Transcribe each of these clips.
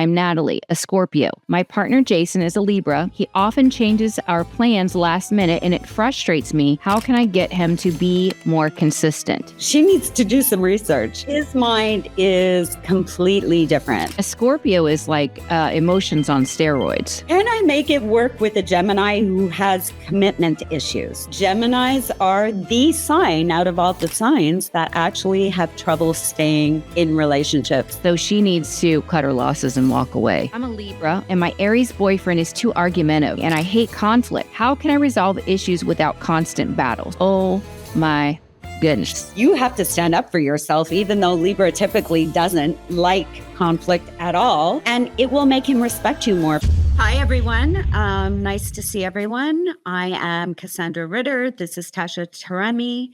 I'm Natalie, a Scorpio. My partner Jason is a Libra. He often changes our plans last minute and it frustrates me. How can I get him to be more consistent? She needs to do some research. His mind is completely different. A Scorpio is like emotions on steroids. Can I make it work with a Gemini who has commitment issues? Geminis are the sign out of all the signs that actually have trouble staying in relationships. So she needs to cut her losses and walk away. I'm a Libra and my Aries boyfriend is too argumentative and I hate conflict. How can I resolve issues without constant battles? Oh my goodness. You have to stand up for yourself, even though Libra typically doesn't like conflict at all, and it will make him respect you more. Hi, everyone. Nice to see everyone. I am Cassandra Ritter. This is Tasha Taremi.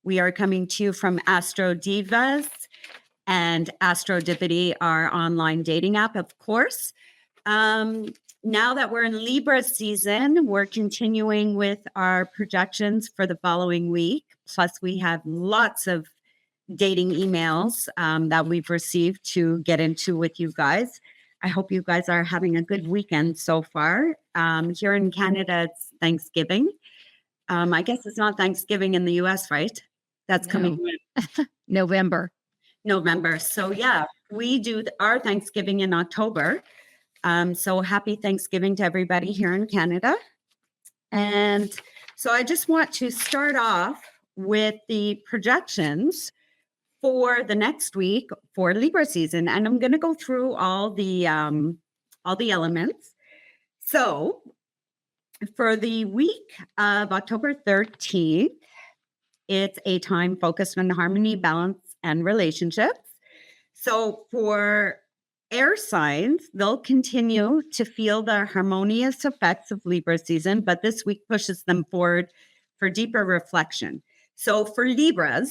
We are coming to you from Astro Divas and Astrodipity, our online dating app, of course. Now that we're in Libra season, we're continuing with our projections for the following week. Plus, we have lots of dating emails that we've received to get into with you guys. I hope you guys are having a good weekend so far. Here in Canada, it's Thanksgiving. I guess it's not Thanksgiving in the US, right? That's coming November. So yeah, we do our Thanksgiving in October. So happy Thanksgiving to everybody here in Canada. And so I just want to start off with the projections for the next week for Libra season. And I'm going to go through all the elements. So for the week of October 13th, it's a time focused on harmony, balance, and relationships. So for air signs, they'll continue to feel the harmonious effects of Libra season, but this week pushes them forward for deeper reflection. So for Libra,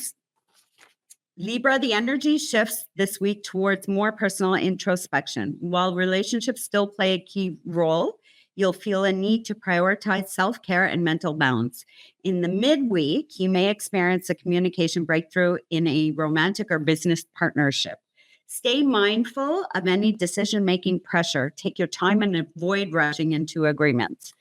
the energy shifts this week towards more personal introspection. While relationships still play a key role, you'll feel a need to prioritize self-care and mental balance. In the midweek, you may experience a communication breakthrough in a romantic or business partnership. Stay mindful of any decision-making pressure. Take your time and avoid rushing into agreements.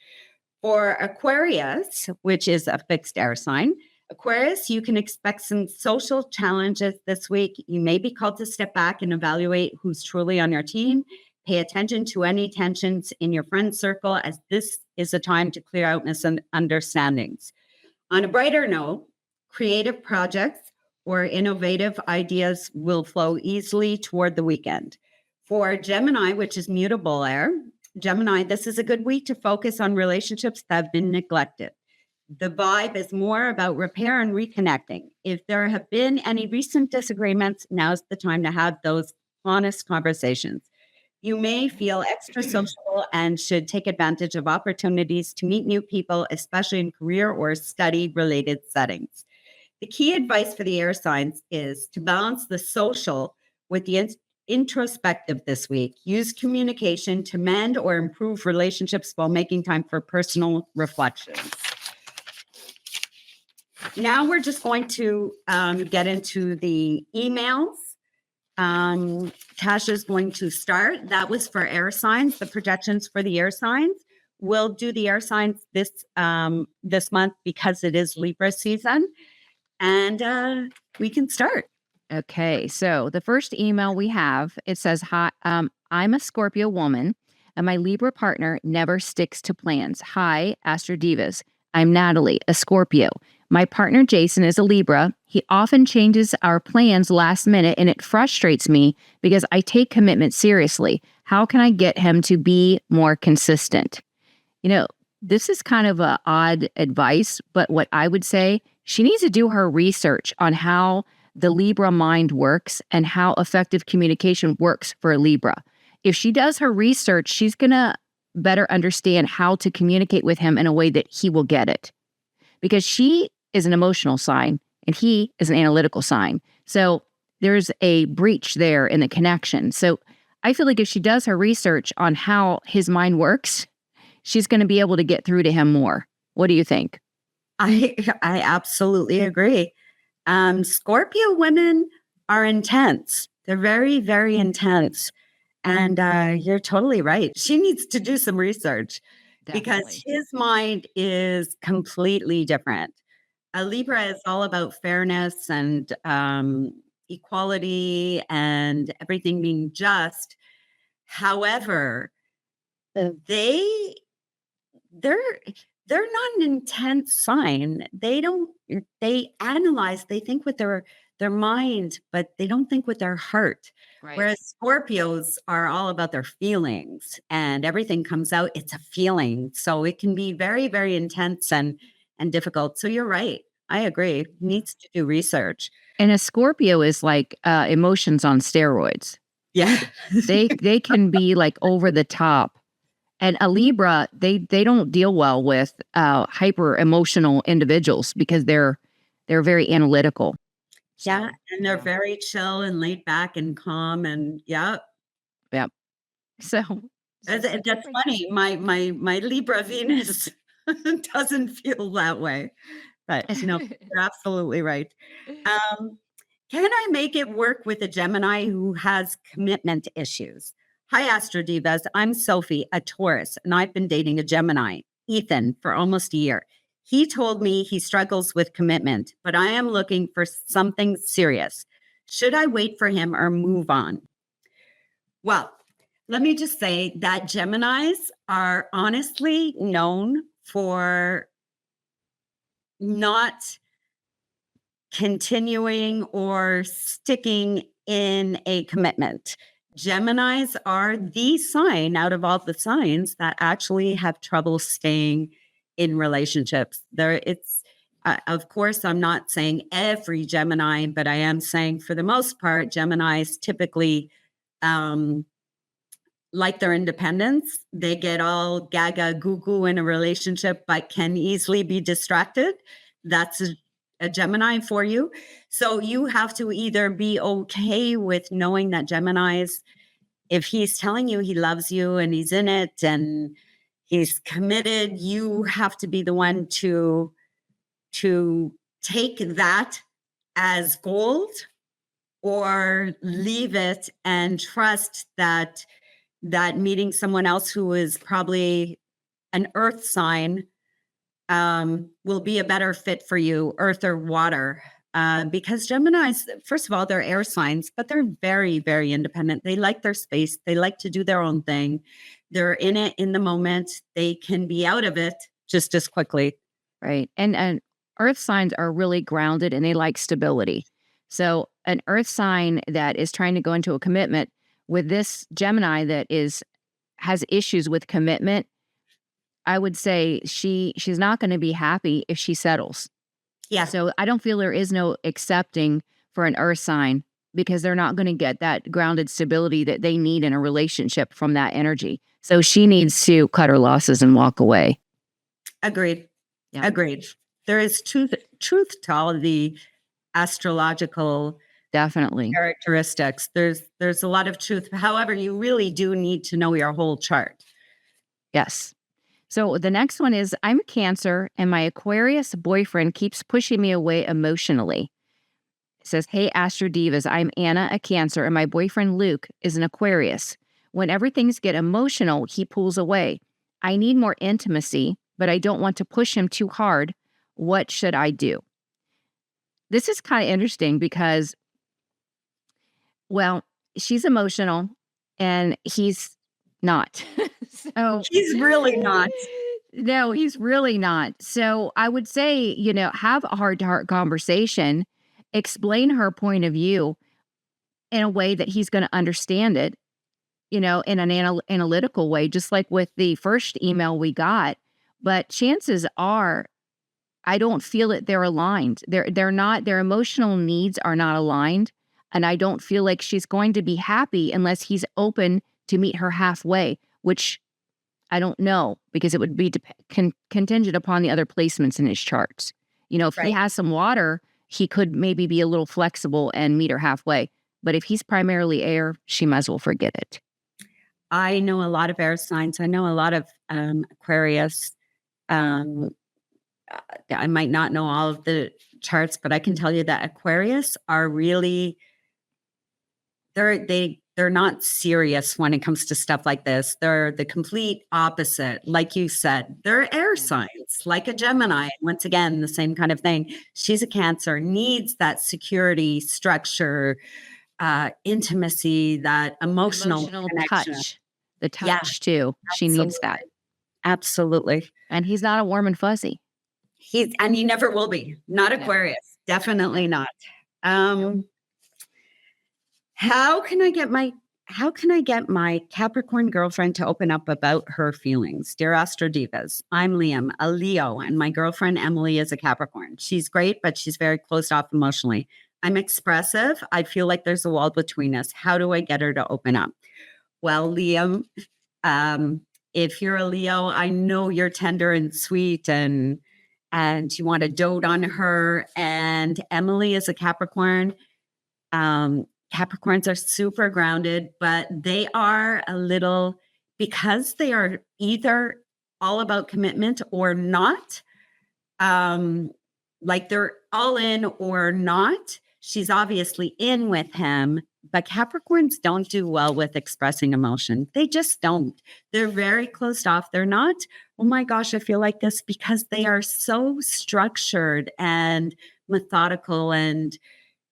For Aquarius, which is a fixed air sign, Aquarius, you can expect some social challenges this week. You may be called to step back and evaluate who's truly on your team. Pay attention to any tensions in your friend circle, as this is a time to clear out misunderstandings. On a brighter note, creative projects or innovative ideas will flow easily toward the weekend. For Gemini, which is mutable air, Gemini, this is a good week to focus on relationships that have been neglected. The vibe is more about repair and reconnecting. If there have been any recent disagreements, now's the time to have those honest conversations. You may feel extra social and should take advantage of opportunities to meet new people, especially in career or study-related settings. The key advice for the air signs is to balance the social with the introspective this week. Use communication to mend or improve relationships while making time for personal reflections. Now we're just going to get into the emails. Tasha's going to start. That was for air signs, the projections for the air signs. We'll do the air signs this month because it is Libra season. And we can start. Okay, so the first email we have, it says, "Hi, I'm a Scorpio woman, and my Libra partner never sticks to plans. Hi, Astro Divas. I'm Natalie, a Scorpio. My partner Jason is a Libra. He often changes our plans last minute, and it frustrates me because I take commitment seriously. How can I get him to be more consistent?" You know, this is kind of a odd advice, but what I would say, she needs to do her research on how the Libra mind works and how effective communication works for a Libra. If she does her research, she's going to better understand how to communicate with him in a way that he will get it. Because she is an emotional sign and he is an analytical sign. So there's a breach there in the connection. So I feel like if she does her research on how his mind works, she's going to be able to get through to him more. What do you think? I absolutely agree. Scorpio women are intense. They're very, very intense. And you're totally right. She needs to do some research because Definitely. his mind is completely different. A Libra is all about fairness and equality and everything being just. However, they they're they're not an intense sign. They analyze, they think with their mind, but they don't think with their heart. Right. Whereas Scorpios are all about their feelings and everything comes out, it's a feeling. So it can be very, very intense and difficult. So you're right. I agree. Needs to do research. And a Scorpio is like emotions on steroids. Yeah. They can be like over the top. And a Libra, they don't deal well with hyper emotional individuals because they're very analytical. Yeah, So, and they're yeah. very chill and laid back and calm and yeah. Yep. So That's funny. My Libra Venus doesn't feel that way. But no, you're absolutely right. Um, can I make it work with a Gemini who has commitment issues? Hi, Astro Divas. I'm Sophie, a Taurus, and I've been dating a Gemini, Ethan, for almost a year. He told me he struggles with commitment, but I am looking for something serious. Should I wait for him or move on? Well, let me just say that Geminis are honestly known for not continuing or sticking in a commitment. Geminis are the sign out of all the signs that actually have trouble staying in relationships. Of course, I'm not saying every Gemini, but I am saying for the most part, Geminis typically like their independence. They get all gaga goo goo in a relationship, but can easily be distracted. That's a Gemini for you. So you have to either be okay with knowing that Geminis, if he's telling you he loves you and he's in it and he's committed, you have to be the one to take that as gold or leave it and trust that meeting someone else who is probably an earth sign will be a better fit for you, earth or water. Because Geminis, first of all, they're air signs, but they're very, very independent. They like their space. They like to do their own thing. They're in it in the moment. They can be out of it just as quickly. Right. And earth signs are really grounded and they like stability. So an earth sign that is trying to go into a commitment with this Gemini that has issues with commitment, I would say she's not going to be happy if she settles. Yeah. So I don't feel there is no accepting for an earth sign because they're not going to get that grounded stability that they need in a relationship from that energy. So she needs to cut her losses and walk away. Agreed. Yeah. Agreed. There is truth to all the astrological Definitely characteristics. There's a lot of truth. However, you really do need to know your whole chart. Yes. So the next one is I'm a Cancer and my Aquarius boyfriend keeps pushing me away emotionally. It says, hey, Astro Divas, I'm Anna, a Cancer, and my boyfriend Luke is an Aquarius. Whenever things get emotional, he pulls away. I need more intimacy, but I don't want to push him too hard. What should I do? This is kind of interesting because, well, she's emotional and he's not. So He's really not. No, he's really not. So I would say, have a heart-to-heart conversation, explain her point of view in a way that he's going to understand it, in an analytical way, just like with the first email we got. But chances are, I don't feel that they're aligned. They're not, their emotional needs are not aligned. And I don't feel like she's going to be happy unless he's open to meet her halfway, which I don't know, because it would be contingent upon the other placements in his charts. If he has some water, he could maybe be a little flexible and meet her halfway. But if he's primarily air, she might as well forget it. I know a lot of air signs. I know a lot of Aquarius. I might not know all of the charts, but I can tell you that Aquarius are really, they they're not serious when it comes to stuff like this. They're the complete opposite. Like you said, they're air signs, like a Gemini. Once again, the same kind of thing. She's a Cancer, needs that security, structure, intimacy, that emotional connection. touch, the touch too. She needs that. Absolutely. And he's not a warm and fuzzy. And he never will be. Not Aquarius. Definitely not. How can I get my Capricorn girlfriend to open up about her feelings? Dear Astro Divas, I'm Liam, a Leo, and my girlfriend Emily is a Capricorn. She's great, but she's very closed off emotionally. I'm expressive. I feel like there's a wall between us. How do I get her to open up? Well, Liam, if you're a Leo, I know you're tender and sweet and you want to dote on her. And Emily is a Capricorn. Capricorns are super grounded, but they are a little, because they are either all about commitment or not, like they're all in or not. She's obviously in with him, but Capricorns don't do well with expressing emotion. They just don't. They're very closed off. They're not, oh my gosh, I feel like this, because they are so structured and methodical and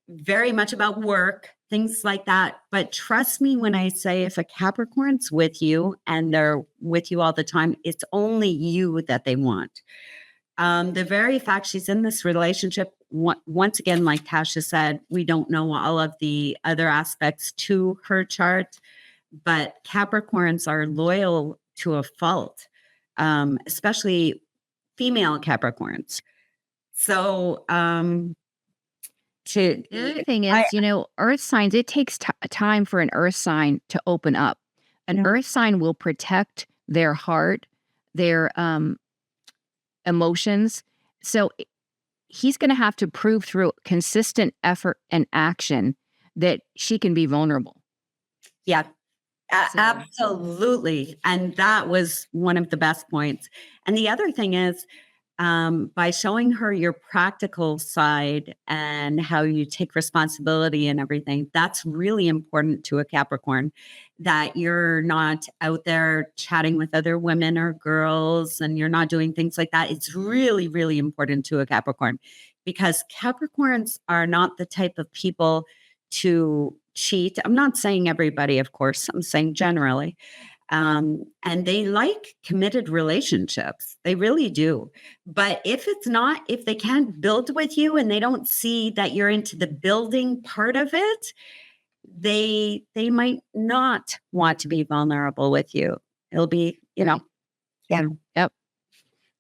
very much about work, things like that. But trust me when I say, if a Capricorn's with you and they're with you all the time, it's only you that they want. The very fact she's in this relationship, once again, like Tasha said, we don't know all of the other aspects to her chart, but Capricorns are loyal to a fault, especially female Capricorns. So, the other thing is, earth signs, it takes time for an earth sign to open up. An earth sign will protect their heart, their emotions. So he's going to have to prove through consistent effort and action that she can be vulnerable. Yeah, absolutely. And that was one of the best points. And the other thing is, by showing her your practical side and how you take responsibility and everything, that's really important to a Capricorn, that you're not out there chatting with other women or girls and you're not doing things like that. It's really, really important to a Capricorn, because Capricorns are not the type of people to cheat. I'm not saying everybody, of course, I'm saying generally. And they like committed relationships. They really do. But if they can't build with you and they don't see that you're into the building part of it, they might not want to be vulnerable with you. It'll be, yeah. Yep.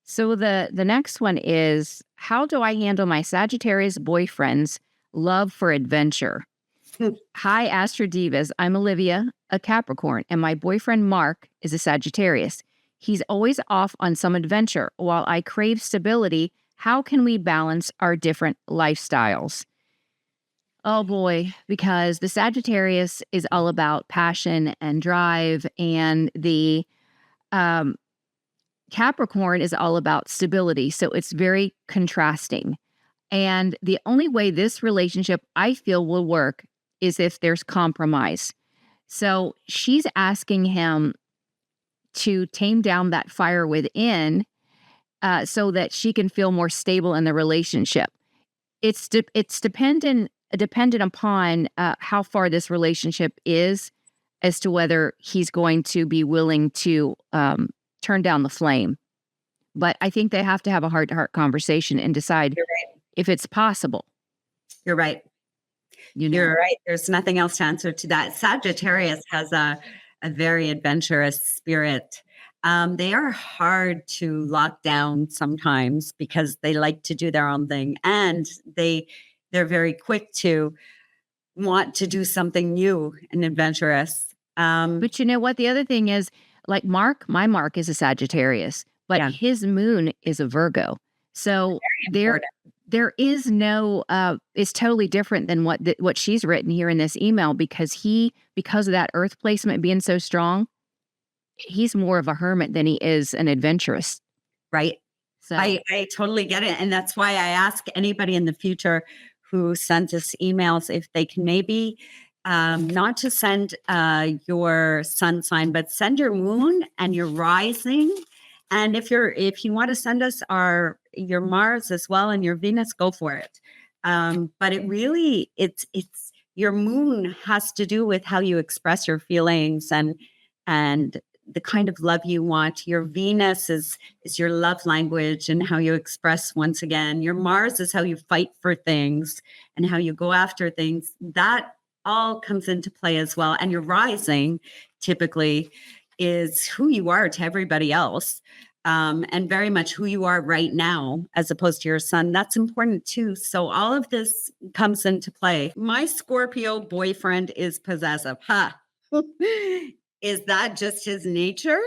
So the next one is, how do I handle my Sagittarius boyfriend's love for adventure? Hi, Astro Divas. I'm Olivia, a Capricorn, and my boyfriend Mark is a Sagittarius. He's always off on some adventure while I crave stability. How can we balance our different lifestyles? Oh boy, because the Sagittarius is all about passion and drive, and the Capricorn is all about stability. So it's very contrasting. And the only way this relationship, I feel, will work is if there's compromise. So she's asking him to tame down that fire within, so that she can feel more stable in the relationship. It's dependent upon how far this relationship is, as to whether he's going to be willing to turn down the flame. But I think they have to have a heart-to-heart conversation and decide if it's possible. You're right. You're right. There's nothing else to answer to that. Sagittarius has a very adventurous spirit. They are hard to lock down sometimes because they like to do their own thing, and they're very quick to want to do something new and adventurous. But you know what? The other thing is, like my Mark is a Sagittarius, but his moon is a Virgo. So there is no, it's totally different than what she's written here in this email, because of that earth placement being so strong, he's more of a hermit than he is an adventurous. Right. So I totally get it. And that's why I ask anybody in the future who sends us emails if they can maybe not to send your sun sign, but send your moon and your rising. And if you want to send us your Mars as well and your Venus, go for it. But it really, it's your moon has to do with how you express your feelings and the kind of love you want. Your Venus is your love language and how you express once again. Your Mars is how you fight for things and how you go after things. That all comes into play as well. And your rising typically is who you are to everybody else. And very much who you are right now, as opposed to your sun. That's important too. So all of this comes into play. My Scorpio boyfriend is possessive. Ha! Is that just his nature?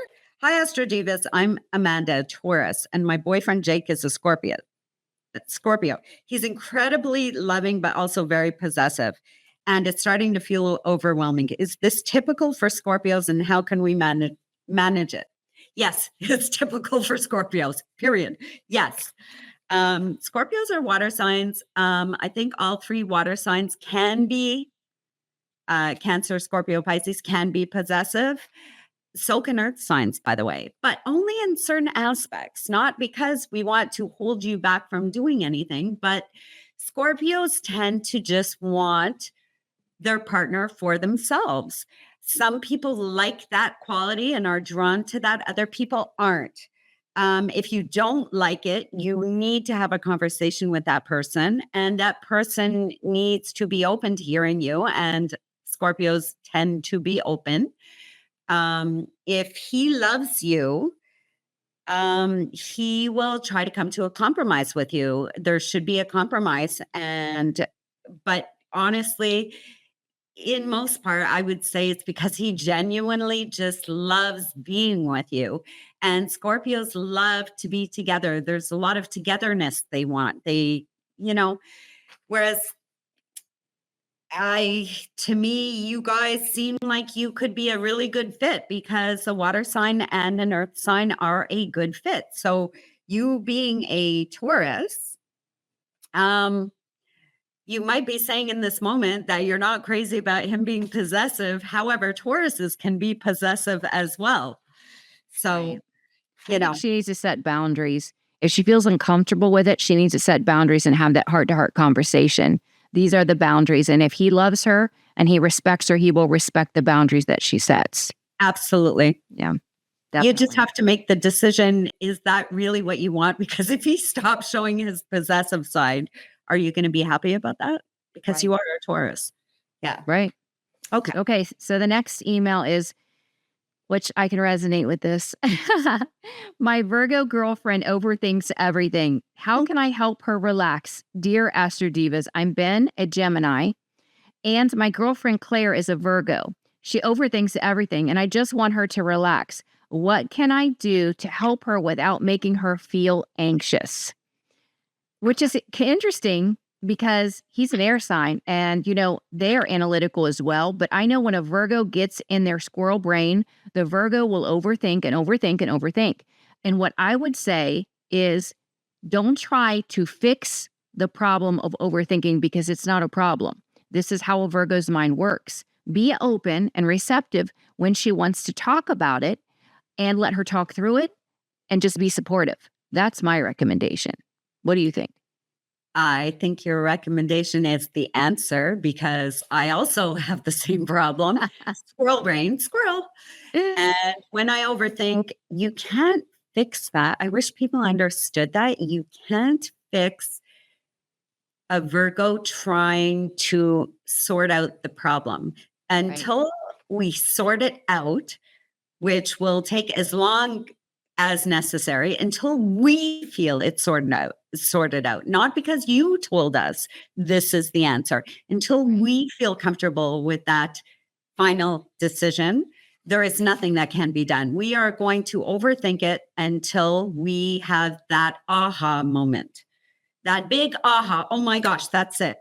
Hi, Astro Divas. I'm Amanda, Taurus, and my boyfriend Jake is a Scorpio. He's incredibly loving, but also very possessive. And it's starting to feel overwhelming. Is this typical for Scorpios, and how can we manage it? Yes, it's typical for Scorpios, period. Yes. Scorpios are water signs. I think all three water signs can be Cancer, Scorpio, Pisces can be possessive. So can earth signs, by the way, but only in certain aspects, not because we want to hold you back from doing anything, but Scorpios tend to just want their partner for themselves. Some people like that quality and are drawn to that. Other people aren't. If you don't like it, you need to have a conversation with that person, and that person needs to be open to hearing you. And Scorpios tend to be open. If he loves you, he will try to come to a compromise with you. There should be a compromise. But honestly, in most part, I would say it's because he genuinely just loves being with you. And Scorpios love to be together. There's a lot of togetherness they want. Whereas to me, you guys seem like you could be a really good fit, because a water sign and an earth sign are a good fit. So you being a Taurus, you might be saying in this moment that you're not crazy about him being possessive. However, Tauruses can be possessive as well. So, right. She needs to set boundaries. If she feels uncomfortable with it, she needs to set boundaries and have that heart-to-heart conversation. These are the boundaries. And if he loves her and he respects her, he will respect the boundaries that she sets. Absolutely. Yeah. Definitely. You just have to make the decision. Is that really what you want? Because if he stops showing his possessive side, are you going to be happy about that? Because you are a Taurus. Yeah. Right. Okay. Okay. So the next email is, which I can resonate with this. My Virgo girlfriend overthinks everything. How can I help her relax? Dear Astro Divas, I'm Ben, a Gemini, and my girlfriend Claire is a Virgo. She overthinks everything, and I just want her to relax. What can I do to help her without making her feel anxious? Which is interesting, because he's an air sign and, they're analytical as well. But I know when a Virgo gets in their squirrel brain, the Virgo will overthink and overthink and overthink. And what I would say is, don't try to fix the problem of overthinking, because it's not a problem. This is how a Virgo's mind works. Be open and receptive when she wants to talk about it, and let her talk through it, and just be supportive. That's my recommendation. What do you think? I think your recommendation is the answer, because I also have the same problem. Squirrel brain, squirrel. And when I overthink, you can't fix that. I wish people understood that. You can't fix a Virgo trying to sort out the problem until we sort it out, which will take as long as necessary until we feel it's sorted out, not because you told us this is the answer. Until we feel comfortable with that final decision, there is nothing that can be done. We are going to overthink it until we have that aha moment, that big aha. Oh my gosh, that's it.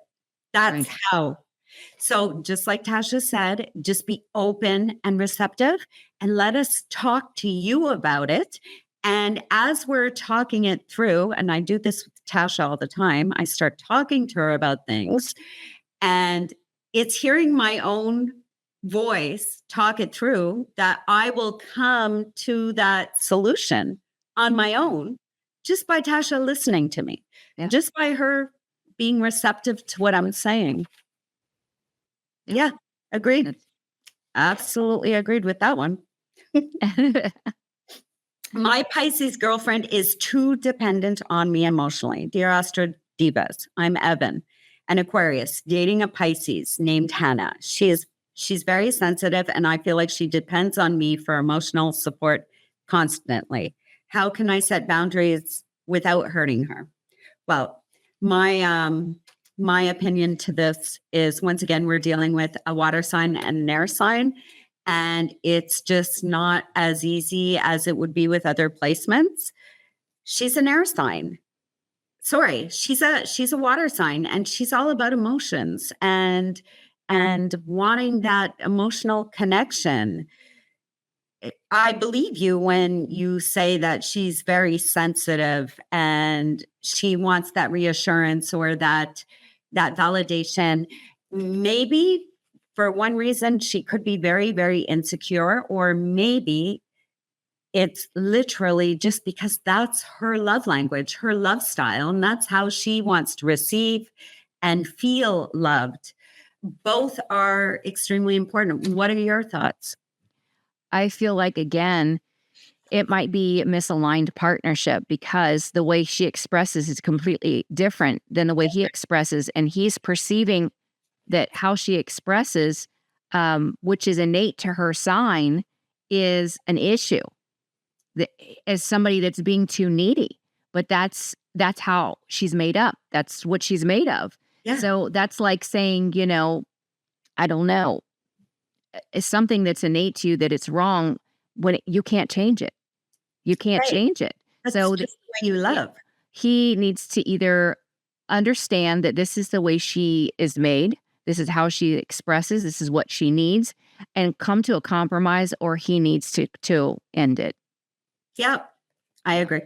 That's how. So just like Tasha said, just be open and receptive, and let us talk to you about it. And as we're talking it through, and I do this with Tasha all the time, I start talking to her about things. And it's hearing my own voice talk it through that I will come to that solution on my own just by Tasha listening to me, just by her being receptive to what I'm saying. Yeah, agreed. Absolutely agreed with that one. My Pisces girlfriend is too dependent on me emotionally. Dear Astro Divas, I'm Evan, an Aquarius, dating a Pisces named Hannah. She's very sensitive, and I feel like she depends on me for emotional support constantly. How can I set boundaries without hurting her? Well, my opinion to this is, once again, we're dealing with a water sign and an air sign, and it's just not as easy as it would be with other placements. She's an air sign. Sorry, she's a water sign, and she's all about emotions and wanting that emotional connection. I believe you when you say that she's very sensitive and she wants that reassurance or that validation. Maybe for one reason, she could be very, very insecure, or maybe it's literally just because that's her love language, her love style, and that's how she wants to receive and feel loved. Both are extremely important. What are your thoughts? I feel like, again, it might be a misaligned partnership because the way she expresses is completely different than the way he expresses. And he's perceiving that how she expresses, which is innate to her sign, is an issue as somebody that's being too needy. But that's how she's made up. That's what she's made of. Yeah. So that's like saying, I don't know, it's something that's innate to you that it's wrong when you can't change it. You can't change it. That's so just the way you love. He needs to either understand that this is the way she is made, this is how she expresses, this is what she needs, and come to a compromise, or he needs to end it. Yep, I agree.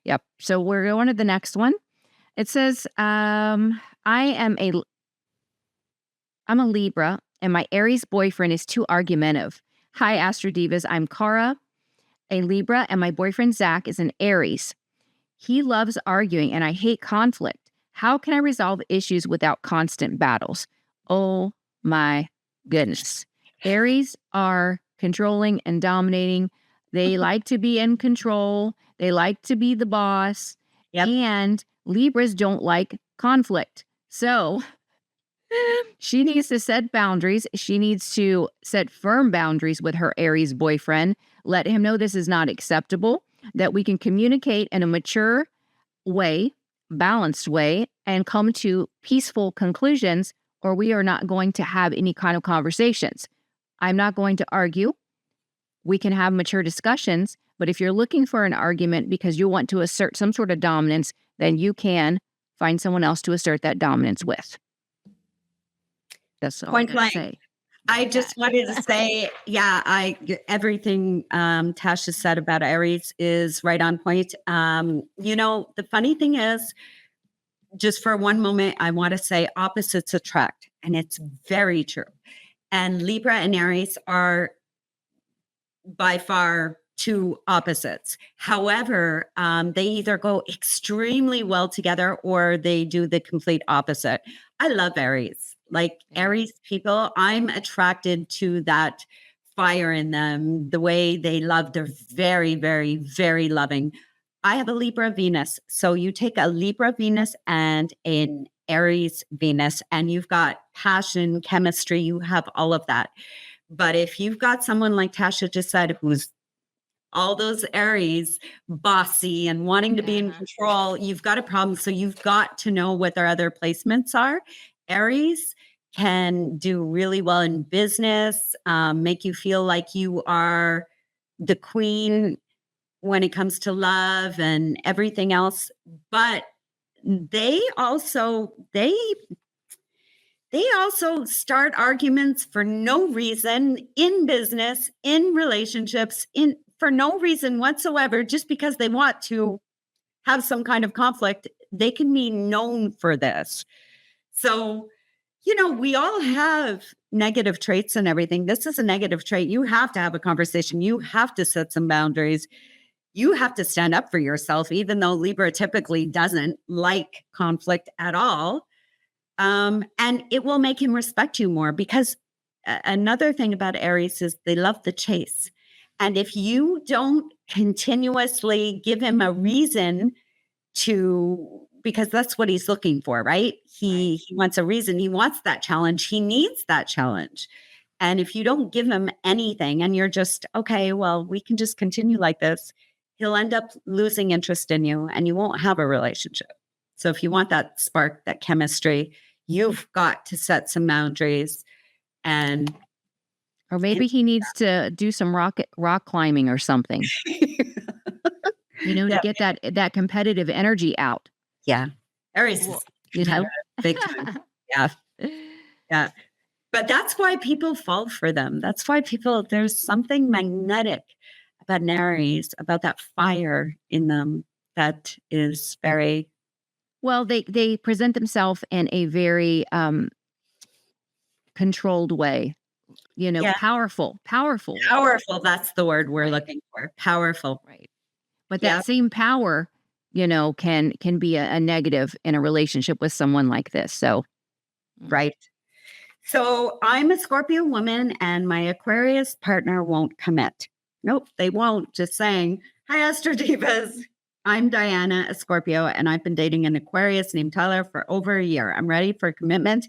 Yep. So we're going to the next one. It says, I'm a Libra, and my Aries boyfriend is too argumentative. Hi, Astro Divas. I'm Cara, a Libra, and my boyfriend Zach is an Aries. He loves arguing, and I hate conflict. How can I resolve issues without constant battles? Oh my goodness. Aries are controlling and dominating. They like to be in control. They like to be the boss. Yep. And Libras don't like conflict. So she needs to set boundaries. She needs to set firm boundaries with her Aries boyfriend. Let him know this is not acceptable, that we can communicate in a mature way, balanced way, and come to peaceful conclusions, or we are not going to have any kind of conversations. I'm not going to argue. We can have mature discussions, but if you're looking for an argument because you want to assert some sort of dominance, then you can find someone else to assert that dominance with. That's all Point I blank. say. I just wanted to say, everything Tasha said about Aries is right on point. The funny thing is, just for one moment, I want to say opposites attract, and it's very true. And Libra and Aries are by far two opposites. However, they either go extremely well together or they do the complete opposite. I love Aries. Like Aries people, I'm attracted to that fire in them, the way they love. They're very, very, very loving. I have a Libra Venus. So you take a Libra Venus and an Aries Venus, and you've got passion, chemistry, you have all of that. But if you've got someone like Tasha just said, who's all those Aries, bossy and wanting to be in control, you've got a problem. So you've got to know what their other placements are. Aries can do really well in business, make you feel like you are the queen when it comes to love and everything else. But they also start arguments for no reason in business, in relationships, for no reason whatsoever, just because they want to have some kind of conflict. They can be known for this. So we all have negative traits and everything. This is a negative trait. You have to have a conversation. You have to set some boundaries. You have to stand up for yourself, even though Libra typically doesn't like conflict at all. And it will make him respect you more, because another thing about Aries is they love the chase. And if you don't continuously give him a reason because that's what he's looking for, right? He wants a reason. He wants that challenge. He needs that challenge. And if you don't give him anything and you're just, okay, well, we can just continue like this, he'll end up losing interest in you and you won't have a relationship. So if you want that spark, that chemistry, you've got to set some boundaries. Or maybe he needs to do some rock climbing or something, to get that competitive energy out. Yeah. Aries is big time. Yeah. Yeah. But that's why people fall for them. That's why there's something magnetic about an Aries, about that fire in them that is very... Well, they present themselves in a very controlled way, powerful. Powerful, that's the word we're looking for. Powerful. Right. But that same power, can be a negative in a relationship with someone like this. So, right. So I'm a Scorpio woman and my Aquarius partner won't commit. Nope, they won't. Just saying. Hi, Astro Divas. I'm Diana, a Scorpio, and I've been dating an Aquarius named Tyler for over a year. I'm ready for commitment,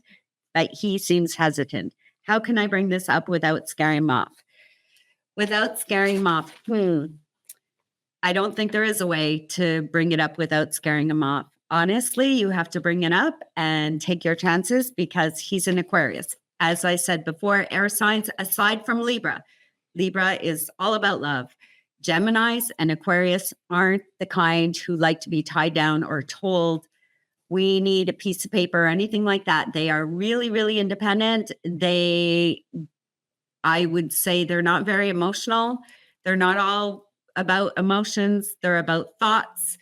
but he seems hesitant. How can I bring this up without scaring him off? Without scaring him off. I don't think there is a way to bring it up without scaring him off. Honestly, you have to bring it up and take your chances because he's an Aquarius. As I said before, air signs, aside from Libra is all about love. Geminis and Aquarius aren't the kind who like to be tied down or told, we need a piece of paper or anything like that. They are really, really independent. I would say they're not very emotional. They're not all about emotions. They're about thoughts.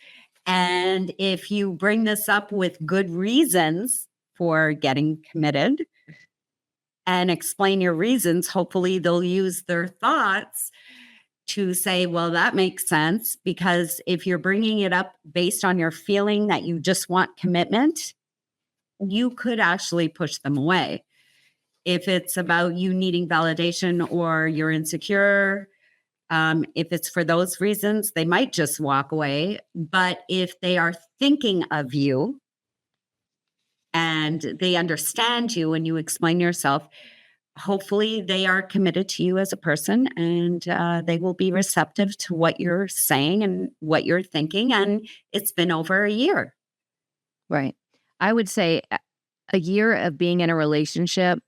And if you bring this up with good reasons for getting committed and explain your reasons, hopefully they'll use their thoughts to say, well, that makes sense. Because if you're bringing it up based on your feeling that you just want commitment, you could actually push them away. If it's about you needing validation or you're insecure, if it's for those reasons, they might just walk away. But if they are thinking of you and they understand you and you explain yourself, hopefully they are committed to you as a person and they will be receptive to what you're saying and what you're thinking. And it's been over a year. Right. I would say a year of being in a relationship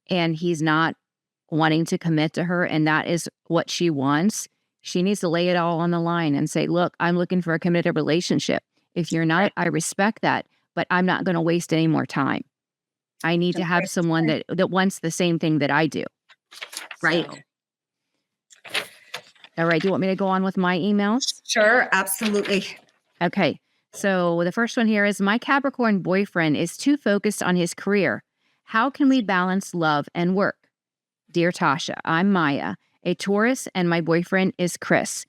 and he's not wanting to commit to her, and that is what she wants, she needs to lay it all on the line and say, look, I'm looking for a committed relationship. If you're not, I respect that, but I'm not going to waste any more time. I need to have someone that wants the same thing that I do. Right. So. All right. Do you want me to go on with my emails? Sure. Absolutely. Okay. So the first one here is, my Capricorn boyfriend is too focused on his career. How can we balance love and work? Dear Tasha, I'm Maya, a Taurus, and my boyfriend is Chris.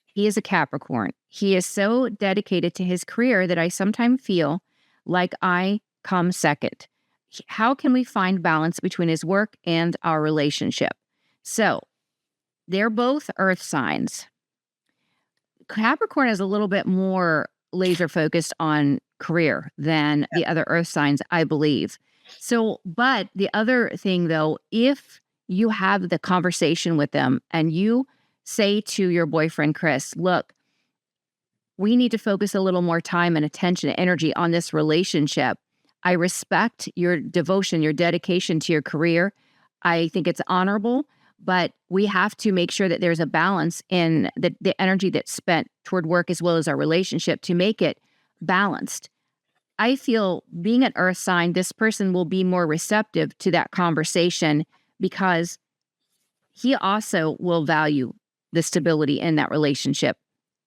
He is a Capricorn. He is so dedicated to his career that I sometimes feel like I come second. How can we find balance between his work and our relationship? So they're both earth signs. Capricorn is a little bit more laser focused on career than the other earth signs, I believe. So, but the other thing though, if you have the conversation with them and you say to your boyfriend, Chris, look, we need to focus a little more time and attention and energy on this relationship. I respect your devotion, your dedication to your career. I think it's honorable, but we have to make sure that there's a balance in the energy that's spent toward work as well as our relationship to make it balanced. I feel, being an earth sign, this person will be more receptive to that conversation because he also will value the stability in that relationship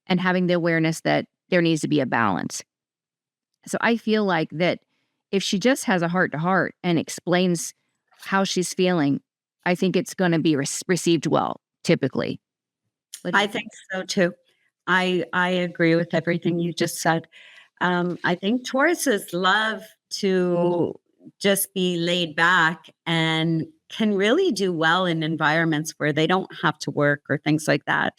and having the awareness that there needs to be a balance. So I feel like that if she just has a heart to heart and explains how she's feeling, I think it's going to be received well, typically. I think so too. I agree with everything you just said. I think Tauruses love to just be laid back and can really do well in environments where they don't have to work or things like that.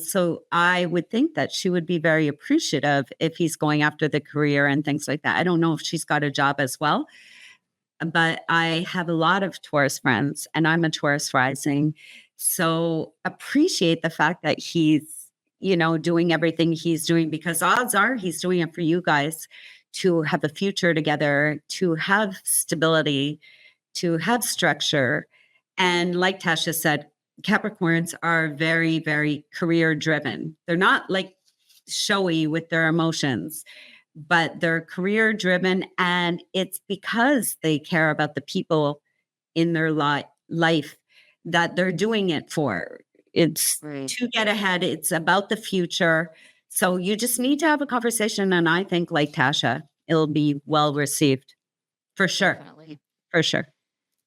So I would think that she would be very appreciative if he's going after the career and things like that. I don't know if she's got a job as well, but I have a lot of Taurus friends and I'm a Taurus rising. So appreciate the fact that he's, doing everything he's doing, because odds are he's doing it for you guys to have a future together, to have stability, to have structure. And like Tasha said, Capricorns are very, very career driven. They're not like showy with their emotions, but they're career driven. And it's because they care about the people in their life that they're doing it for. It's Right. to get ahead. It's about the future. So you just need to have a conversation. And I think, like Tasha, it'll be well received for sure. Definitely. For sure.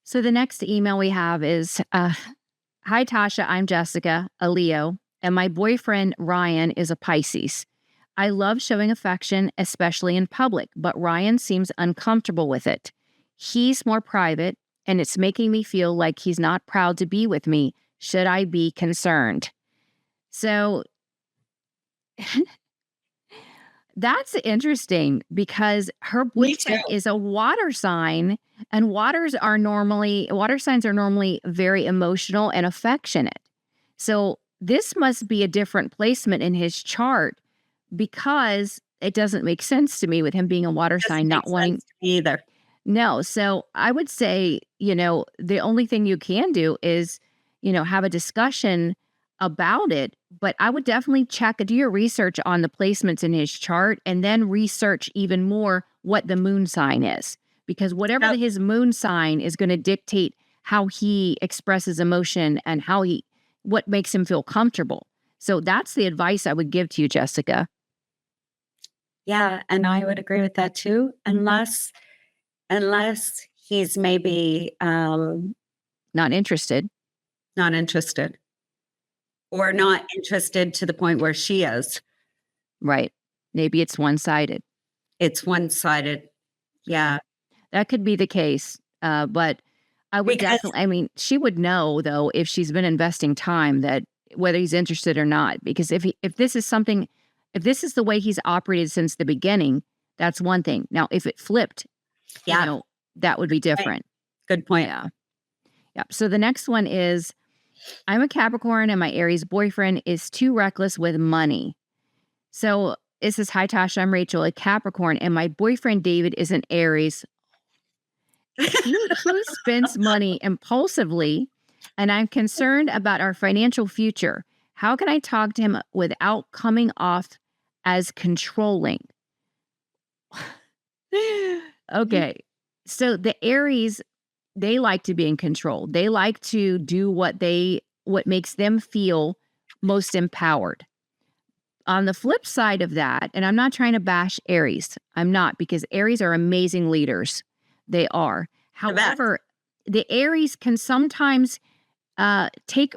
So the next email we have is, hi, Tasha, I'm Jessica, a Leo, and my boyfriend, Ryan, is a Pisces. I love showing affection, especially in public, but Ryan seems uncomfortable with it. He's more private, and it's making me feel like he's not proud to be with me. Should I be concerned? So that's interesting because her boyfriend is a water sign, and water signs are normally very emotional and affectionate. So this must be a different placement in his chart, because it doesn't make sense to me with him being a water sign, not wanting either. No. So I would say, the only thing you can do is, have a discussion about it. But I would definitely do your research on the placements in his chart, and then research even more what the moon sign is, because whatever his moon sign is going to dictate how he expresses emotion and what makes him feel comfortable. So that's the advice I would give to you, Jessica. Yeah. And I would agree with that too. Unless he's maybe Not interested. Or not interested to the point where she is. Right. Maybe it's one-sided. It's one-sided. Yeah. That could be the case. But I would definitely, she would know though, if she's been investing time, that whether he's interested or not, because if this is the way he's operated since the beginning, that's one thing. Now, if it flipped, that would be different. Right. Good point. Yeah. So the next one is, I'm a Capricorn and my Aries boyfriend is too reckless with money. So it says, hi, Tasha, I'm Rachel, a Capricorn, and my boyfriend, David, is an Aries. He spends money impulsively, and I'm concerned about our financial future. How can I talk to him without coming off as controlling? Okay. So the Aries, they like to be in control. They like to do what makes them feel most empowered. On the flip side of that, and I'm not trying to bash Aries. I'm not, because Aries are amazing leaders. They are. However, the Aries can sometimes take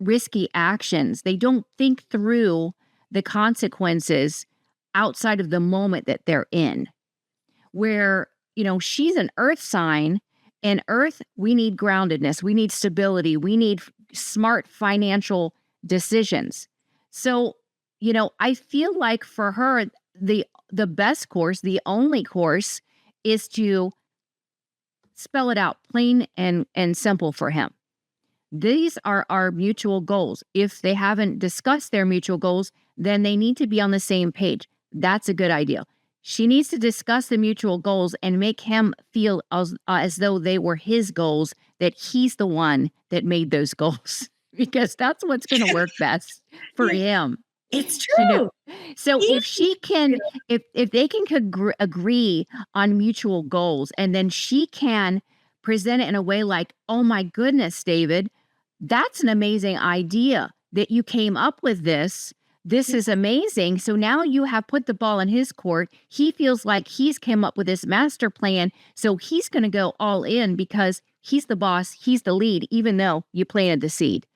risky actions. They don't think through the consequences outside of the moment that they're in. Where, she's an earth sign, and earth, we need groundedness, we need stability, we need smart financial decisions. So, I feel like for her, the best course, the only course, is to spell it out plain and simple for him. These are our mutual goals. If they haven't discussed their mutual goals, then they need to be on the same page. That's a good idea. She needs to discuss the mutual goals and make him feel as though they were his goals, that he's the one that made those goals, because that's what's going to work best for him. It's true. So if she can, if they can agree on mutual goals, and then she can present it in a way like, oh my goodness, David, that's an amazing idea that you came up with this. this is amazing. So now you have put the ball in his court. He feels like he's came up with this master plan. So he's going to go all in because he's the boss. He's the lead, even though you planted the seed.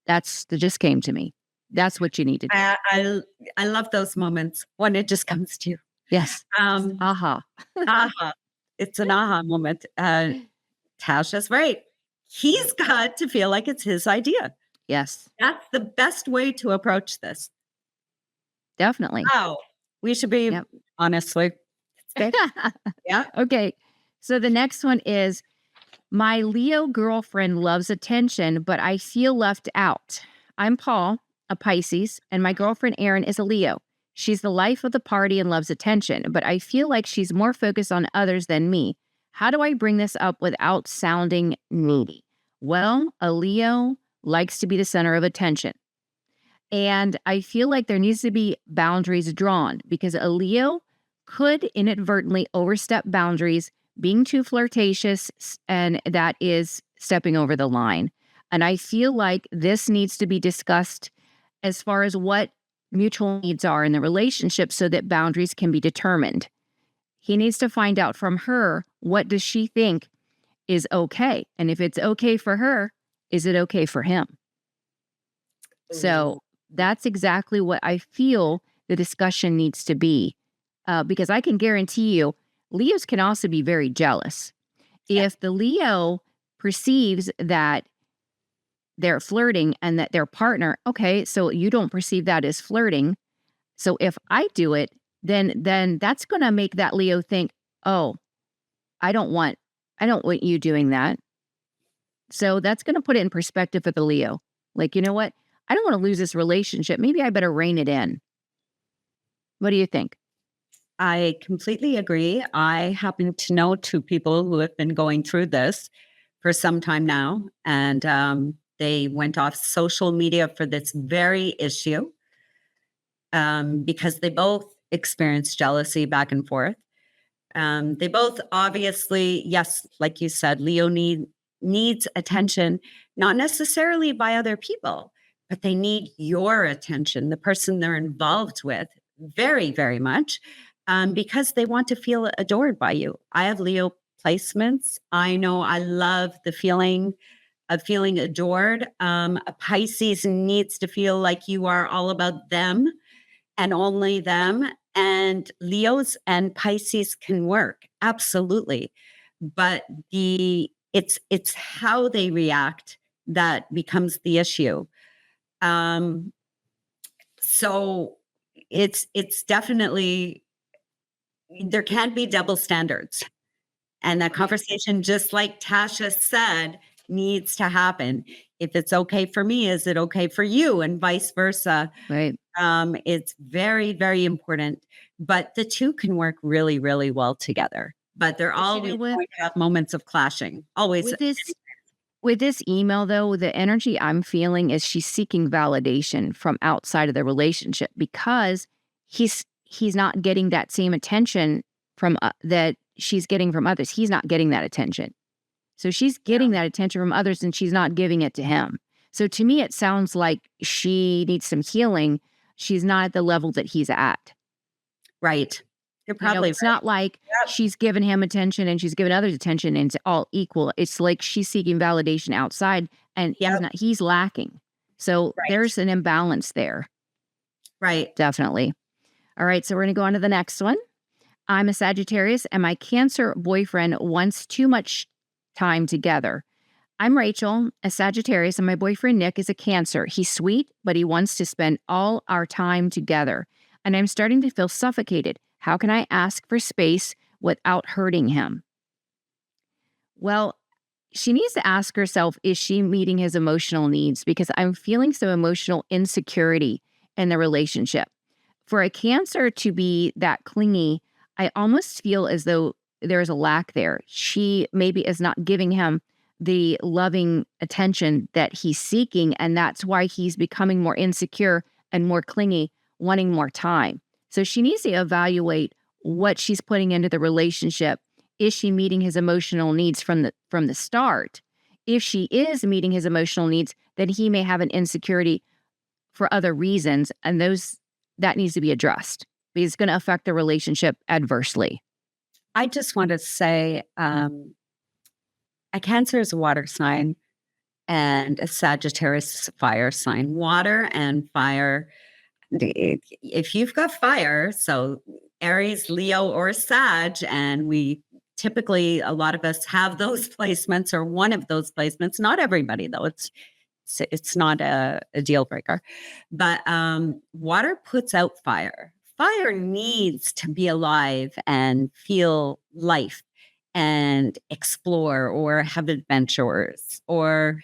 That just came to me. That's what you need to do. I love those moments when it just comes to you. Yes. Aha. Aha. It's an aha moment. Tasha's right. He's got to feel like it's his idea. Yes. That's the best way to approach this. Definitely. Wow. We should be, honestly. Yeah. Okay. So the next one is, my Leo girlfriend loves attention, but I feel left out. I'm Paul, a Pisces, and my girlfriend Erin is a Leo. She's the life of the party and loves attention, but I feel like she's more focused on others than me. How do I bring this up without sounding needy? Well, a Leo likes to be the center of attention. And I feel like there needs to be boundaries drawn because a Leo could inadvertently overstep boundaries, being too flirtatious, and that is stepping over the line. And I feel like this needs to be discussed as far as what mutual needs are in the relationship so that boundaries can be determined. He needs to find out from her, what does she think is okay? And if it's okay for her, is it okay for him? So that's exactly what I feel the discussion needs to be. Because I can guarantee you, Leos can also be very jealous. If the Leo perceives that they're flirting and that their partner, okay, so you don't perceive that as flirting. So if I do it, then that's going to make that Leo think, oh, I don't want you doing that. So that's going to put it in perspective for the Leo. Like, you know what? I don't want to lose this relationship. Maybe I better rein it in. What do you think? I completely agree. I happen to know two people who have been going through this for some time now, and they went off social media for this very issue because they both experienced jealousy back and forth. They both obviously, yes, like you said, Leo needs attention, not necessarily by other people, but they need your attention, the person they're involved with, very, very much. Because they want to feel adored by you. I have Leo placements. I know I love the feeling of feeling adored. A Pisces needs to feel like you are all about them and only them. And Leos and Pisces can work, absolutely. But it's how they react that becomes the issue. So it's definitely, there can't be double standards. And that conversation, just like Tasha said, needs to happen. If it's okay for me, is it okay for you? And vice versa. Right. It's very, very important. But the two can work really, really well together. But they're always going to have moments of clashing. Always. With this email, though, the energy I'm feeling is she's seeking validation from outside of the relationship because he's not getting that same attention from that she's getting from others. He's not getting that attention. So she's getting that attention from others and she's not giving it to him. So to me, it sounds like she needs some healing. She's not at the level that he's at. Right. You're probably it's not like she's given him attention and she's given others attention and it's all equal. It's like she's seeking validation outside and he's lacking. So there's an imbalance there. Right. Definitely. All right, so we're going to go on to the next one. I'm a Sagittarius, and my Cancer boyfriend wants too much time together. I'm Rachel, a Sagittarius, and my boyfriend Nick is a Cancer. He's sweet, but he wants to spend all our time together. And I'm starting to feel suffocated. How can I ask for space without hurting him? Well, she needs to ask herself, is she meeting his emotional needs? Because I'm feeling some emotional insecurity in the relationship. For a Cancer to be that clingy, I almost feel as though there's a lack there. She maybe is not giving him the loving attention that he's seeking, and that's why he's becoming more insecure and more clingy, wanting more time. So she needs to evaluate what she's putting into the relationship. Is she meeting his emotional needs from the start? If she is meeting his emotional needs, then he may have an insecurity for other reasons, and that needs to be addressed because it's going to affect the relationship adversely. I just want to say a Cancer is a water sign and a Sagittarius is a fire sign. Water and fire. If you've got fire, so Aries, Leo, or Sag, and we typically, a lot of us have those placements or one of those placements. Not everybody, though. It's not a deal breaker. But water puts out fire. Fire needs to be alive and feel life and explore or have adventures or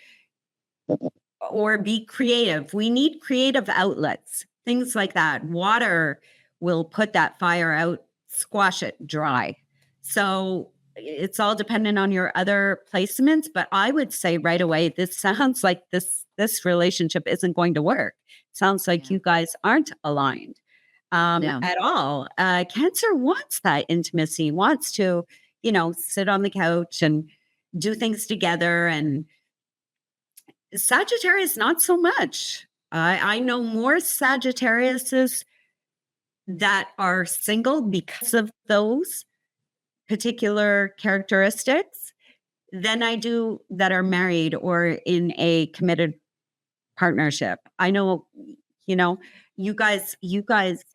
be creative. We need creative outlets, things like that. Water will put that fire out, squash it dry. So it's all dependent on your other placements. But I would say right away, this sounds like this relationship isn't going to work. Sounds like you guys aren't aligned at all. Cancer wants that intimacy, wants to, sit on the couch and do things together. And Sagittarius, not so much. I know more Sagittariuses that are single because of those particular characteristics than I do that are married or in a committed partnership. I know, you guys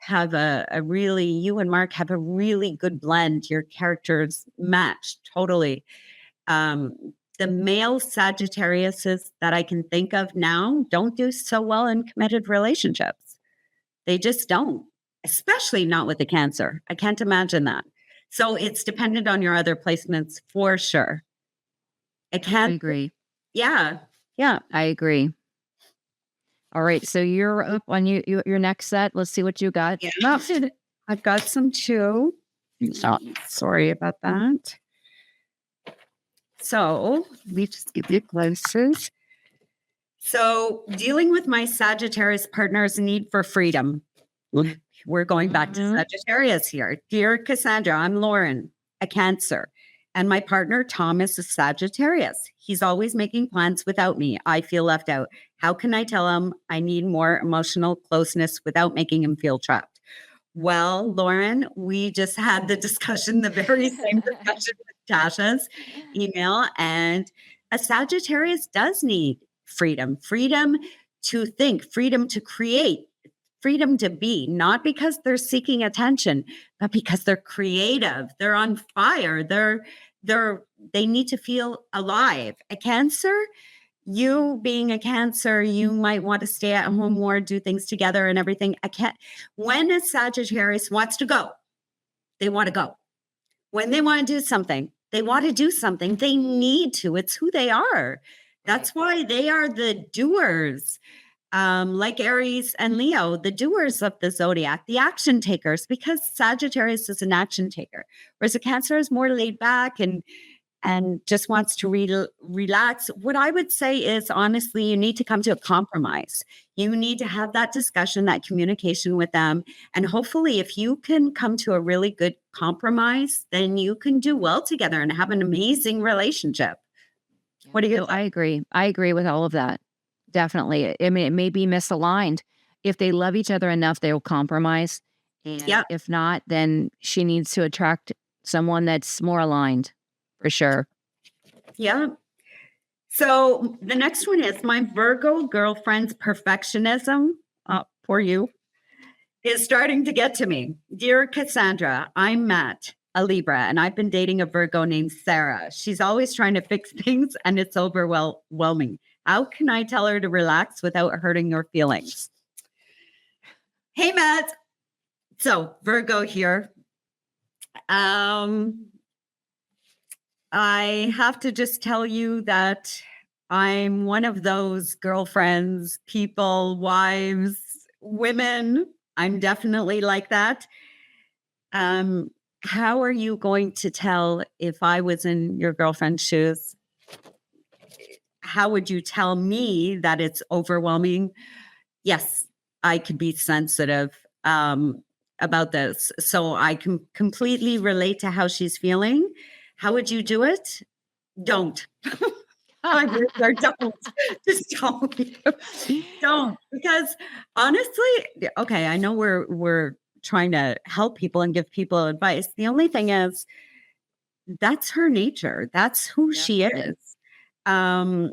have a really, you and Mark have a really good blend. Your characters match totally. The male Sagittariuses that I can think of now don't do so well in committed relationships. They just don't, especially not with the Cancer. I can't imagine that. So it's dependent on your other placements for sure. I agree. Yeah. I agree. All right. So you're up on your next set. Let's see what you got. Yeah. I've got some too. Oh, sorry about that. So let me just give you closest. So dealing with my Sagittarius partner's need for freedom. We're going back to Sagittarius here. Dear Cassandra, I'm Lauren, a Cancer, and my partner Tom is a Sagittarius. He's always making plans without me. I feel left out. How can I tell him I need more emotional closeness without making him feel trapped? Well, Lauren, we just had the discussion, the very same discussion with Tasha's email, and a Sagittarius does need freedom to think, freedom to create, freedom to be, not because they're seeking attention, but because they're creative. They're on fire. They need to feel alive. A Cancer, you being a Cancer, you might want to stay at home more, do things together and everything. When a Sagittarius wants to go, they want to go. When they want to do something, they want to do something. They need to. It's who they are. That's why they are the doers. Like Aries and Leo, the doers of the zodiac, the action takers, because Sagittarius is an action taker, whereas a Cancer is more laid back and just wants to relax. What I would say is, honestly, you need to come to a compromise. You need to have that discussion, that communication with them. And hopefully, if you can come to a really good compromise, then you can do well together and have an amazing relationship. What do you think? I agree. I agree with all of that. Definitely. I mean, it may be misaligned. If they love each other enough, they'll compromise. And if not, then she needs to attract someone that's more aligned, for sure. Yeah. So the next one is my Virgo girlfriend's perfectionism, for you, is starting to get to me. Dear Cassandra, I'm Matt, a Libra, and I've been dating a Virgo named Sarah. She's always trying to fix things, and it's overwhelming. How can I tell her to relax without hurting your feelings? Hey, Matt. So Virgo here. I have to just tell you that I'm one of those girlfriends, people, wives, women. I'm definitely like that. How are you going to tell if I was in your girlfriend's shoes? How would you tell me that it's overwhelming? Yes, I could be sensitive about this. So I can completely relate to how she's feeling. How would you do it? Don't. Don't. Just don't. Because honestly, okay, I know we're trying to help people and give people advice. The only thing is that's her nature. That's who she is. Um,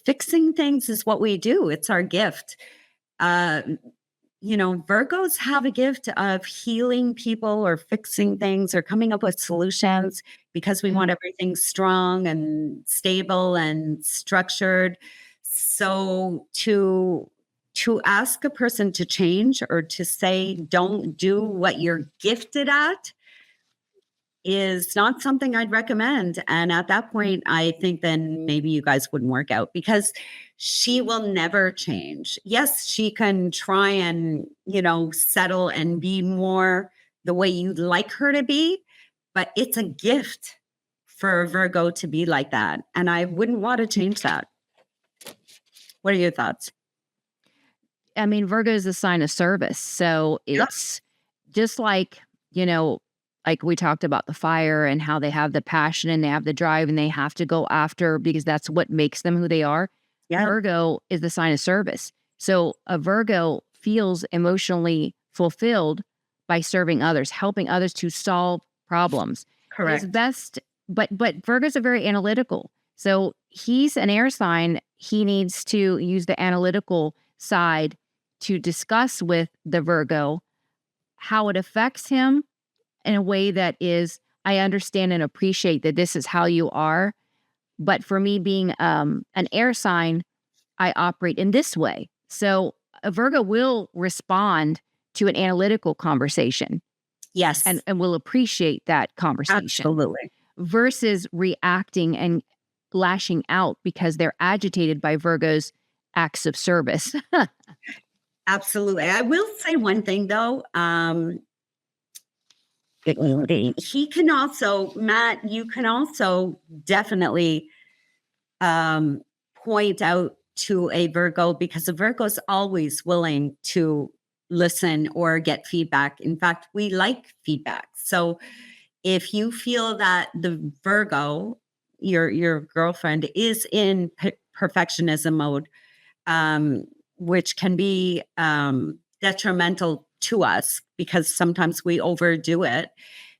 Fixing things is what we do. It's our gift. Uh, Virgos have a gift of healing people or fixing things or coming up with solutions because we want everything strong and stable and structured. So to ask a person to change or to say, don't do what you're gifted at is not something I'd recommend. And at that point, I think then maybe you guys wouldn't work out because she will never change. Yes, she can try and, settle and be more the way you'd like her to be, but it's a gift for a Virgo to be like that. And I wouldn't want to change that. What are your thoughts? I mean, Virgo is a sign of service. So it's just like, like we talked about the fire and how they have the passion and they have the drive and they have to go after because that's what makes them who they are. Yeah. Virgo is the sign of service. So a Virgo feels emotionally fulfilled by serving others, helping others to solve problems. Correct. It's best, but Virgos are very analytical. So he's an air sign. He needs to use the analytical side to discuss with the Virgo how it affects him in a way that is, I understand and appreciate that this is how you are. But for me being an air sign, I operate in this way. So a Virgo will respond to an analytical conversation. Yes. And will appreciate that conversation. Absolutely. Versus reacting and lashing out because they're agitated by Virgo's acts of service. Absolutely. I will say one thing though. He can also, Matt, you can also definitely point out to a Virgo because a Virgo is always willing to listen or get feedback. In fact, we like feedback. So if you feel that the Virgo, your girlfriend, is in perfectionism mode, which can be detrimental to us because sometimes we overdo it,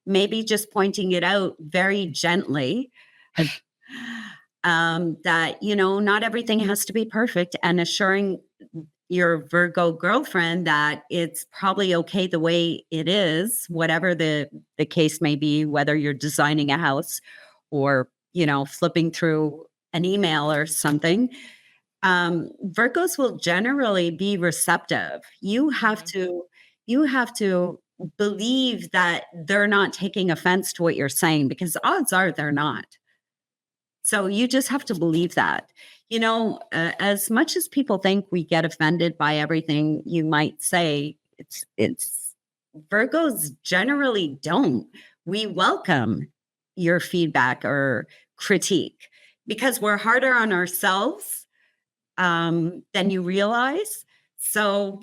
maybe just pointing it out very gently that, not everything has to be perfect, and assuring your Virgo girlfriend that it's probably okay the way it is, whatever the case may be, whether you're designing a house or, flipping through an email or something. Virgos will generally be receptive. You have to believe that they're not taking offense to what you're saying because odds are they're not. So you just have to believe that. As much as people think we get offended by everything you might say, it's Virgos generally don't. We welcome your feedback or critique because we're harder on ourselves than you realize. So,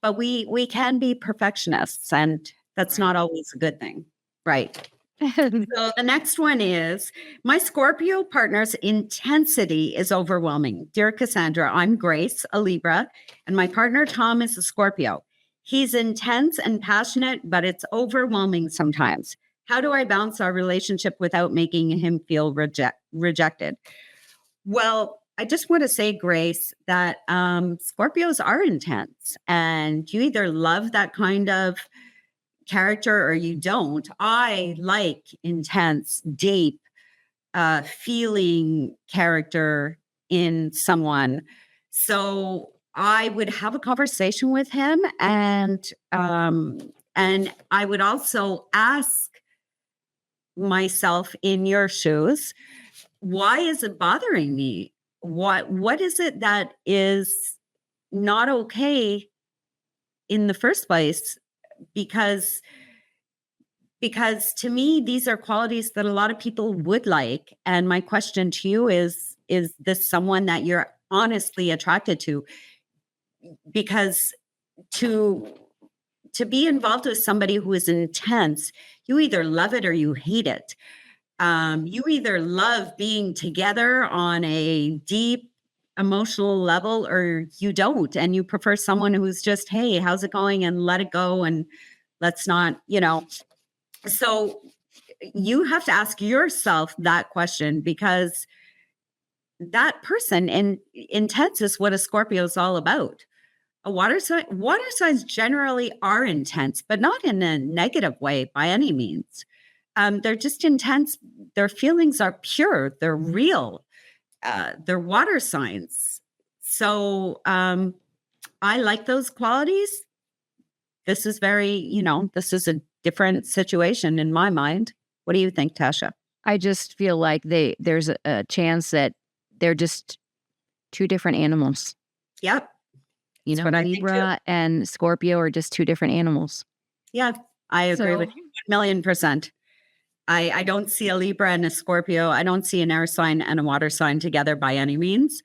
but we can be perfectionists, and that's not always a good thing. Right. So the next one is, my Scorpio partner's intensity is overwhelming. Dear Cassandra, I'm Grace, a Libra, and my partner Tom is a Scorpio. He's intense and passionate, but it's overwhelming sometimes. How do I balance our relationship without making him feel rejected? Well, I just want to say, Grace, that Scorpios are intense, and you either love that kind of character or you don't. I like intense, deep, feeling character in someone. So I would have a conversation with him, and I would also ask myself, in your shoes, why is it bothering me? What is it that is not okay in the first place? Because to me, these are qualities that a lot of people would like. And my question to you is this someone that you're honestly attracted to? Because to be involved with somebody who is intense, you either love it or you hate it. You either love being together on a deep emotional level or you don't, and you prefer someone who's just, hey, how's it going? And let it go. And let's not, so you have to ask yourself that question, because that person in intense is what a Scorpio is all about. A water signs generally are intense, but not in a negative way by any means. They're just intense. Their feelings are pure. They're real. They're water signs. So I like those qualities. This is this is a different situation in my mind. What do you think, Tasha? I just feel like there's a chance that they're just two different animals. Yep. Libra and Scorpio are just two different animals. Yeah, I agree with you 1,000,000%. I don't see a Libra and a Scorpio. I don't see an air sign and a water sign together by any means.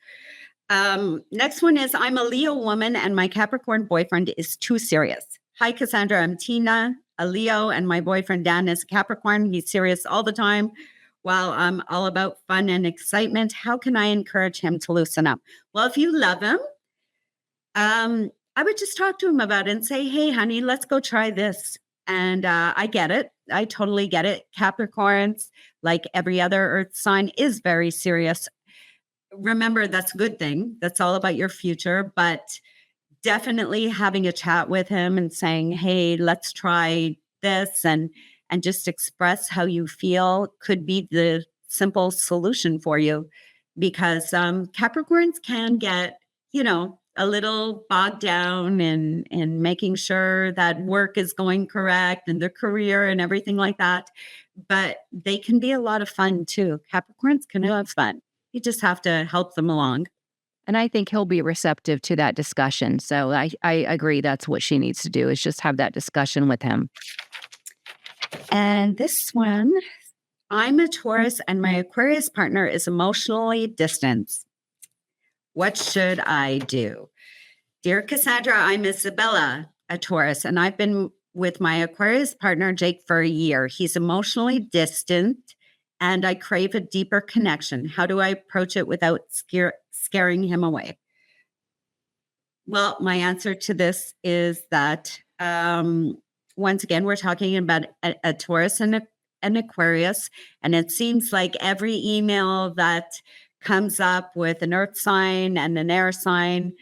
Next one is, I'm a Leo woman and my Capricorn boyfriend is too serious. Hi, Cassandra. I'm Tina, a Leo, and my boyfriend Dan is a Capricorn. He's serious all the time while I'm all about fun and excitement. How can I encourage him to loosen up? Well, if you love him, I would just talk to him about it and say, hey, honey, let's go try this. And I get it. I totally get it. Capricorns, like every other earth sign, is very serious. Remember, that's a good thing. That's all about your future. But definitely having a chat with him and saying, hey, let's try this, and just express how you feel could be the simple solution for you. Because Capricorns can get, a little bogged down in making sure that work is going correct and their career and everything like that. But they can be a lot of fun too. Capricorns can have fun. You just have to help them along. And I think he'll be receptive to that discussion. So I agree that's what she needs to do, is just have that discussion with him. And this one, I'm a Taurus and my Aquarius partner is emotionally distant. What should I do? Dear Cassandra, I'm Isabella, a Taurus, and I've been with my Aquarius partner, Jake, for a year. He's emotionally distant and I crave a deeper connection. How do I approach it without scaring him away? Well, my answer to this is that, once again, we're talking about a Taurus and an Aquarius, and it seems like every email that comes up with an earth sign and an air sign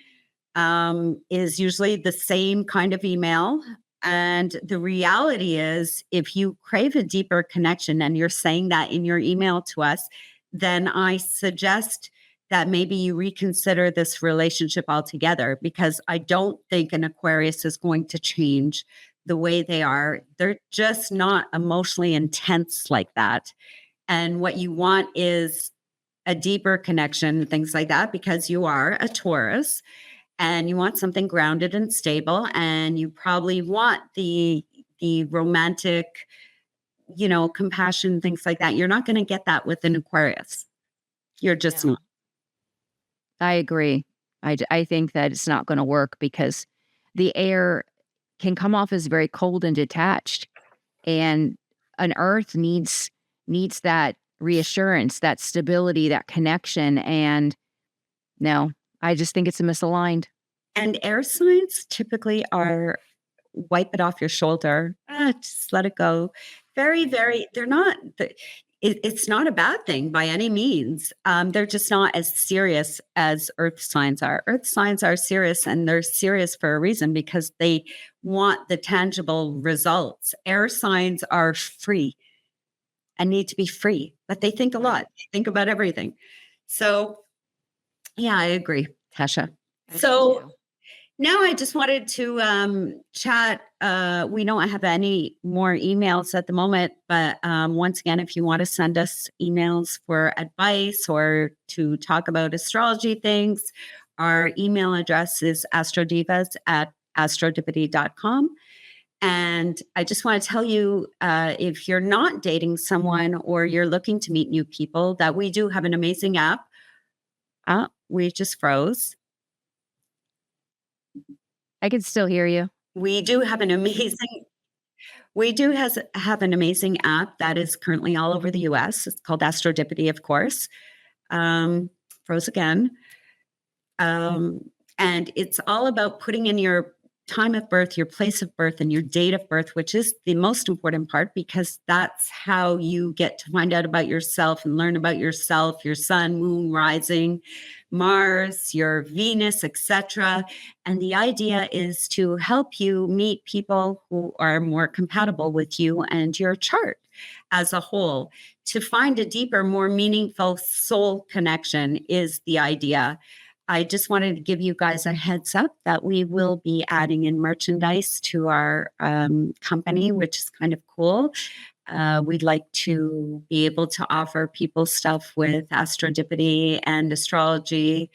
is usually the same kind of email. And the reality is, if you crave a deeper connection and you're saying that in your email to us, then I suggest that maybe you reconsider this relationship altogether, because I don't think an Aquarius is going to change the way they are. They're just not emotionally intense like that. And what you want is a deeper connection, things like that, because you are a Taurus and you want something grounded and stable, and you probably want the romantic, compassion, things like that. You're not going to get that with an Aquarius. You're just not. I agree. I think that it's not going to work, because the air can come off as very cold and detached, and an earth needs that reassurance, that stability, that connection. And no, I just think it's a misaligned. And air signs typically are wipe it off your shoulder. Just let it go. Very, very, they're not, it's not a bad thing by any means. They're just not as serious as earth signs are. Earth signs are serious, and they're serious for a reason, because they want the tangible results. Air signs are free and need to be free, but they think a lot. They think about everything. So yeah, I agree, Tasha. So now I just wanted to chat. We don't have any more emails at the moment, but once again, if you want to send us emails for advice or to talk about astrology things, our email address is astrodivas@astrodipity.com. And I just want to tell you, if you're not dating someone or you're looking to meet new people, that we do have an amazing app. We just froze. I can still hear you. We do have an amazing We do have an amazing app that is currently all over the US. It's called Astrodipity, of course. Froze again. And it's all about putting in your time of birth, your place of birth, and your date of birth, which is the most important part, because that's how you get to find out about yourself and learn about yourself, your sun, moon, rising, Mars, your Venus, etc. And the idea is to help you meet people who are more compatible with you and your chart as a whole. To find a deeper, more meaningful soul connection is the idea. I just wanted to give you guys a heads up that we will be adding in merchandise to our company, which is kind of cool. We'd like to be able to offer people stuff with Astrodipity and astrology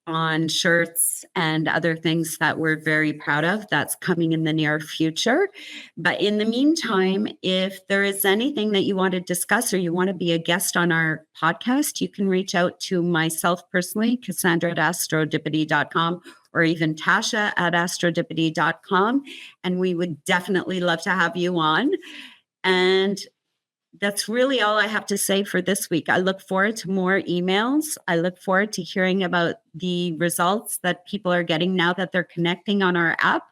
on shirts and other things that we're very proud of. That's coming in the near future. But in the meantime, if there is anything that you want to discuss or you want to be a guest on our podcast, you can reach out to myself personally, Cassandra at astrodipity.com, or even Tasha at astrodipity.com. And we would definitely love to have you on. And that's really all I have to say for this week. I look forward to more emails. I look forward to hearing about the results that people are getting now that they're connecting on our app.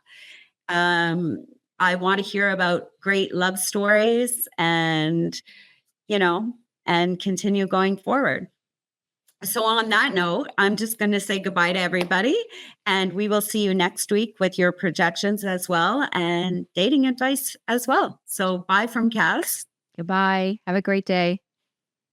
I want to hear about great love stories and continue going forward. So on that note, I'm just going to say goodbye to everybody, and we will see you next week with your projections as well and dating advice as well. So bye from Cass. Goodbye. Have a great day.